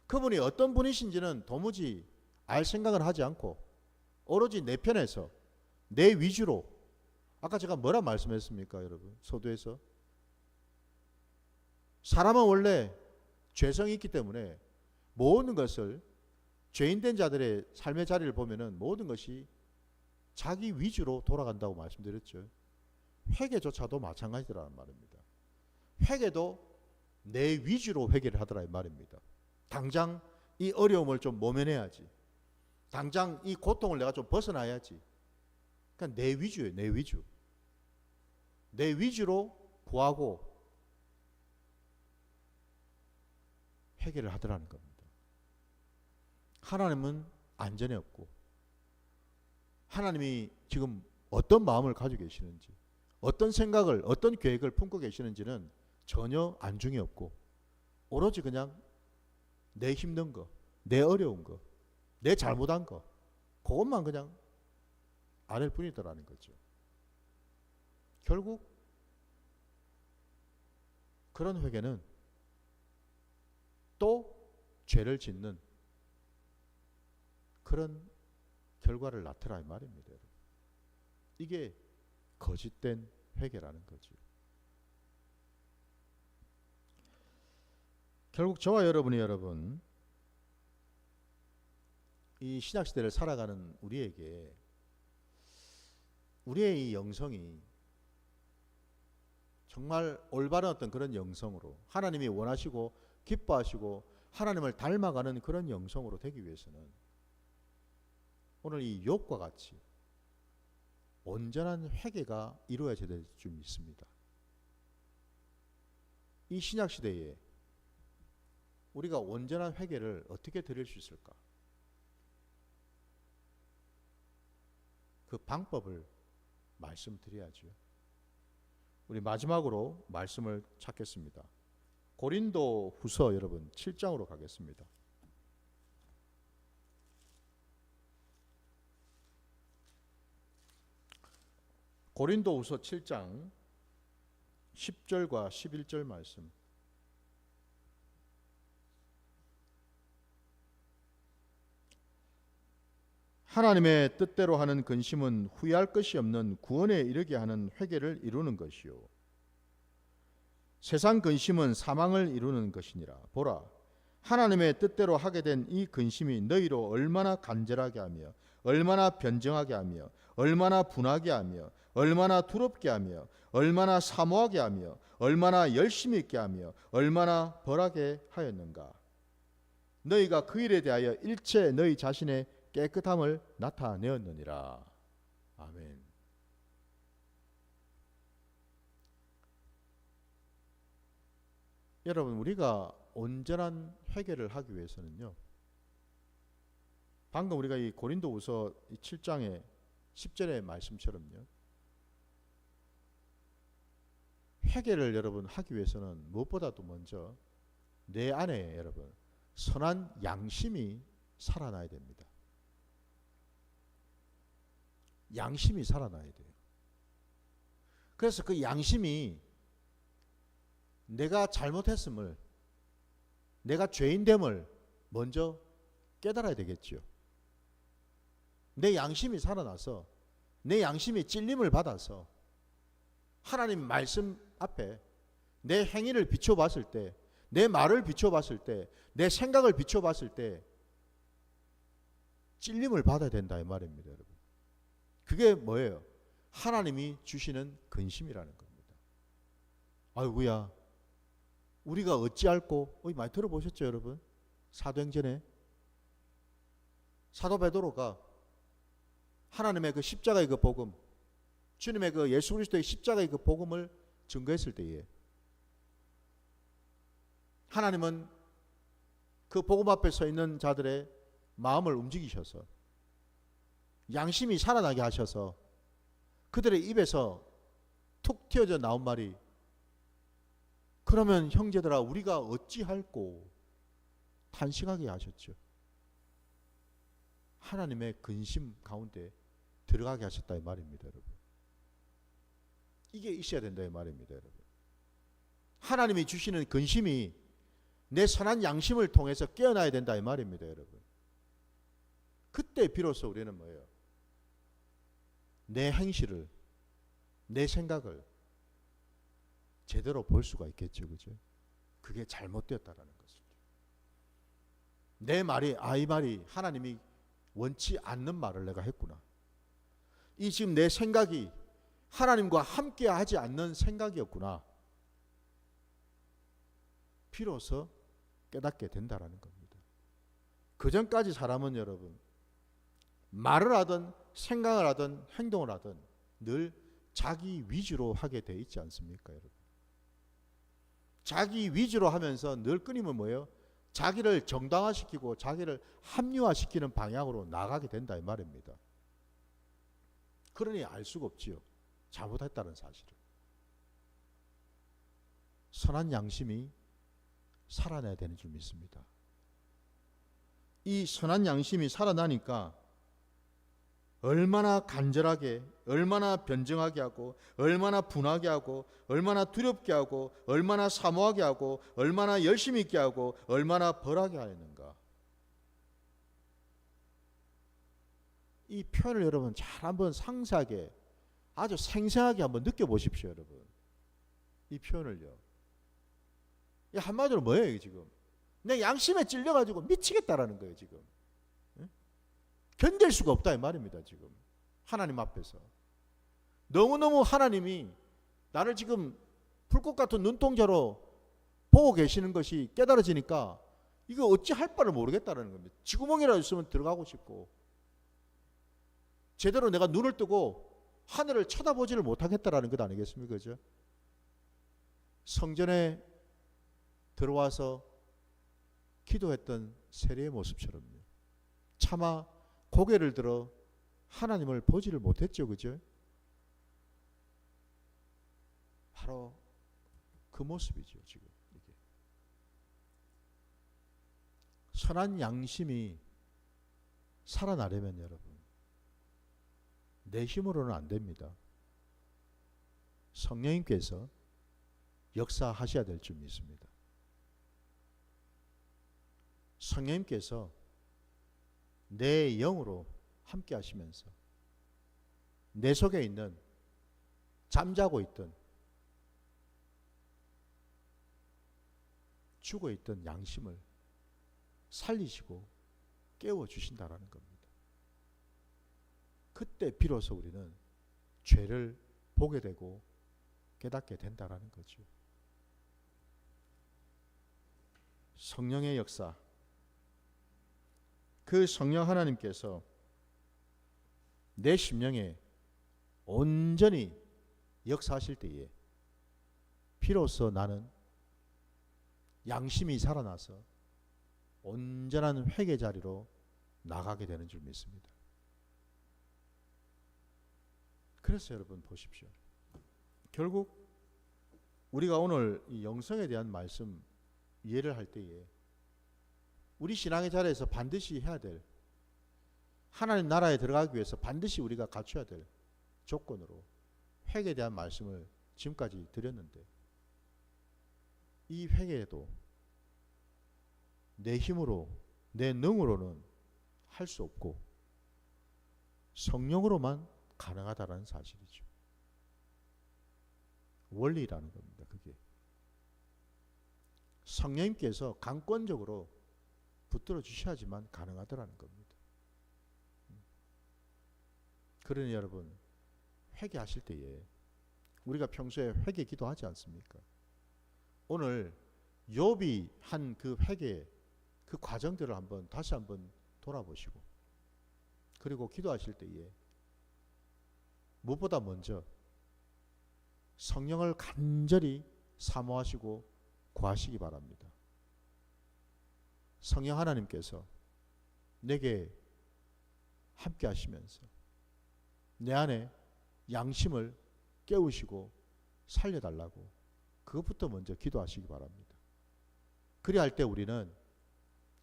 그분이 어떤 분이신지는 도무지 알 생각을 하지 않고 오로지 내 편에서 내 위주로 아까 제가 뭐라 말씀했습니까, 여러분? 서두에서 사람은 원래 죄성이 있기 때문에 모든 것을 죄인된 자들의 삶의 자리를 보면은 모든 것이 자기 위주로 돌아간다고 말씀드렸죠. 회개조차도 마찬가지라는 말입니다. 회개도 내 위주로 회개를 하더라 이 말입니다. 당장 이 어려움을 좀 모면해야지. 당장 이 고통을 내가 좀 벗어나야지. 그러니까 내 위주예요. 내 위주. 내 위주로 구하고 회개를 하더라는 겁니다. 하나님은 안전에 없고 하나님이 지금 어떤 마음을 가지고 계시는지 어떤 생각을 어떤 계획을 품고 계시는지는 전혀 안중이 없고 오로지 그냥 내 힘든 거, 내 어려운 거, 내 잘못한 거 그것만 그냥 아낼 뿐이더라는 거죠. 결국 그런 회개는 또 죄를 짓는 그런 결과를 낳더라 이 말입니다. 이게 거짓된 회개라는 거죠. 결국 저와 여러분이 여러분 이 신약시대를 살아가는 우리에게 우리의 이 영성이 정말 올바른 어떤 그런 영성으로 하나님이 원하시고 기뻐하시고 하나님을 닮아가는 그런 영성으로 되기 위해서는 오늘 이 욥과 같이 온전한 회개가 이루어져야 될 줄 믿습니다. 이 신약 시대에 우리가 온전한 회개를 어떻게 드릴 수 있을까? 그 방법을 말씀드려야죠. 우리 마지막으로 말씀을 찾겠습니다. 고린도 후서 여러분 7장으로 가겠습니다. 고린도 후서 7장 10절과 11절 말씀. 하나님의 뜻대로 하는 근심은 후회할 것이 없는 구원에 이르게 하는 회개를 이루는 것이요 세상 근심은 사망을 이루는 것이니라. 보라, 하나님의 뜻대로 하게 된 이 근심이 너희로 얼마나 간절하게 하며 얼마나 변정하게 하며 얼마나 분하게 하며 얼마나 두렵게 하며 얼마나 사모하게 하며 얼마나 열심히 있게 하며 얼마나 벌하게 하였는가. 너희가 그 일에 대하여 일체 너희 자신의 깨끗함을 나타내었느니라. 아멘. 여러분, 우리가 온전한 회개를 하기 위해서는요, 방금 우리가 이 고린도후서 7장의 10절의 말씀처럼요, 회개를 여러분 하기 위해서는 무엇보다도 먼저 내 안에 여러분 선한 양심이 살아나야 됩니다. 양심이 살아나야 돼요. 그래서 그 양심이 내가 잘못했음을, 내가 죄인됨을 먼저 깨달아야 되겠죠. 내 양심이 살아나서 내 양심이 찔림을 받아서 하나님 말씀 앞에 내 행위를 비춰봤을 때, 내 말을 비춰봤을 때, 내 생각을 비춰봤을 때 찔림을 받아야 된다 이 말입니다, 여러분. 그게 뭐예요? 하나님이 주시는 근심이라는 겁니다. 아이고야, 우리가 어찌할꼬? 많이 들어보셨죠, 여러분? 사도행전에 사도 베드로가 하나님의 그 십자가의 그 복음, 주님의 그 예수 그리스도의 십자가의 그 복음을 증거했을 때에 하나님은 그 복음 앞에 서 있는 자들의 마음을 움직이셔서 양심이 살아나게 하셔서 그들의 입에서 툭 튀어져 나온 말이, 그러면 형제들아 우리가 어찌할꼬 탄식하게 하셨죠. 하나님의 근심 가운데 들어가게 하셨다 이 말입니다, 여러분. 이게 있어야 된다 이 말입니다, 여러분. 하나님이 주시는 근심이 내 선한 양심을 통해서 깨어나야 된다 이 말입니다, 여러분. 그때 비로소 우리는 뭐예요? 내 행실을, 내 생각을 제대로 볼 수가 있겠죠, 그죠? 그게 잘못되었다라는 것을. 내 말이, 이 말이 하나님이 원치 않는 말을 내가 했구나. 이 지금 내 생각이 하나님과 함께 하지 않는 생각이었구나. 비로소 깨닫게 된다라는 겁니다. 그 전까지 사람은 여러분 말을 하든 생각을 하든 행동을 하든 늘 자기 위주로 하게 돼 있지 않습니까, 여러분? 자기 위주로 하면서 늘 끊임은 뭐예요? 자기를 정당화시키고 자기를 합리화시키는 방향으로 나가게 된다 이 말입니다. 그러니 알 수가 없지요, 잘못했다는 사실을. 선한 양심이 살아나야 되는 줄 믿습니다. 이 선한 양심이 살아나니까 얼마나 간절하게, 얼마나 변정하게 하고, 얼마나 분하게 하고, 얼마나 두렵게 하고, 얼마나 사모하게 하고, 얼마나 열심히 있게 하고, 얼마나 벌하게 하였는가. 이 표현을 여러분 잘 한번 상세하게, 아주 생생하게 한번 느껴보십시오, 여러분. 이 표현을요. 이 한마디로 뭐예요, 이게 지금? 내 양심에 찔려가지고 미치겠다라는 거예요, 지금. 견딜 수가 없다 이 말입니다, 지금. 하나님 앞에서 너무너무 하나님이 나를 지금 불꽃 같은 눈동자로 보고 계시는 것이 깨달아지니까 이거 어찌 할 바를 모르겠다는 겁니다. 쥐구멍이라도 있으면 들어가고 싶고 제대로 내가 눈을 뜨고 하늘을 쳐다보지를 못하겠다라는 것 아니겠습니까? 그죠? 성전에 들어와서 기도했던 세례의 모습처럼요. 차마 고개를 들어 하나님을 보지를 못했죠. 그죠? 바로 그 모습이죠. 지금 이게. 선한 양심이 살아나려면 여러분 내 힘으로는 안 됩니다. 성령님께서 역사하셔야 될 줄 믿습니다. 성령님께서 내 영으로 함께 하시면서 내 속에 있는 잠자고 있던 죽어 있던 양심을 살리시고 깨워 주신다라는 겁니다. 그때 비로소 우리는 죄를 보게 되고 깨닫게 된다라는 거죠. 성령의 역사, 그 성령 하나님께서 내 심령에 온전히 역사하실 때에 비로소 나는 양심이 살아나서 온전한 회개 자리로 나가게 되는 줄 믿습니다. 그래서 여러분 보십시오. 결국 우리가 오늘 이 영성에 대한 말씀 이해를 할 때에 우리 신앙의 자리에서 반드시 해야 될, 하나님 나라에 들어가기 위해서 반드시 우리가 갖춰야 될 조건으로 회개에 대한 말씀을 지금까지 드렸는데, 이 회개에도 내 힘으로 내 능으로는 할 수 없고 성령으로만 가능하다는 사실이죠. 원리라는 겁니다. 그게 성령님께서 강권적으로 붙들어 주셔야지만 가능하더라는 겁니다. 그러니 여러분 회개하실 때에 우리가 평소에 회개 기도하지 않습니까? 오늘 욥이 한 그 회개 그 과정들을 다시 한번 돌아보시고, 그리고 기도하실 때에 무엇보다 먼저 성령을 간절히 사모하시고 구하시기 바랍니다. 성령 하나님께서 내게 함께 하시면서 내 안에 양심을 깨우시고 살려달라고 그것부터 먼저 기도하시기 바랍니다. 그리할 때 우리는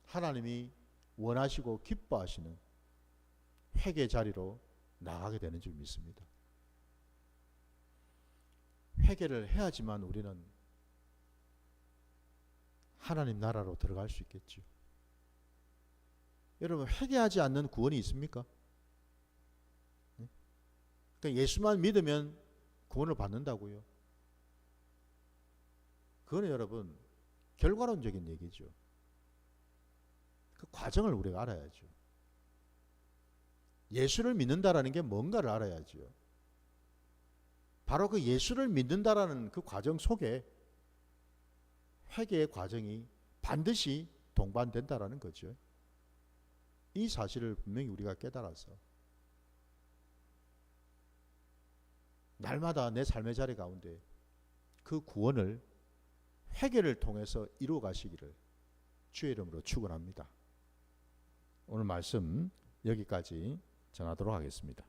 하나님이 원하시고 기뻐하시는 회개 자리로 나가게 되는 줄 믿습니다. 회개를 해야지만 우리는 하나님 나라로 들어갈 수 있겠죠. 여러분 회개하지 않는 구원이 있습니까? 그러니까 예수만 믿으면 구원을 받는다고요? 그거는 여러분 결과론적인 얘기죠. 그 과정을 우리가 알아야죠. 예수를 믿는다라는 게 뭔가를 알아야죠. 바로 그 예수를 믿는다라는 그 과정 속에 회개의 과정이 반드시 동반된다라는 거죠. 이 사실을 분명히 우리가 깨달아서 날마다 내 삶의 자리 가운데 그 구원을 회개를 통해서 이루어 가시기를 주의 이름으로 축원합니다. 오늘 말씀 여기까지 전하도록 하겠습니다.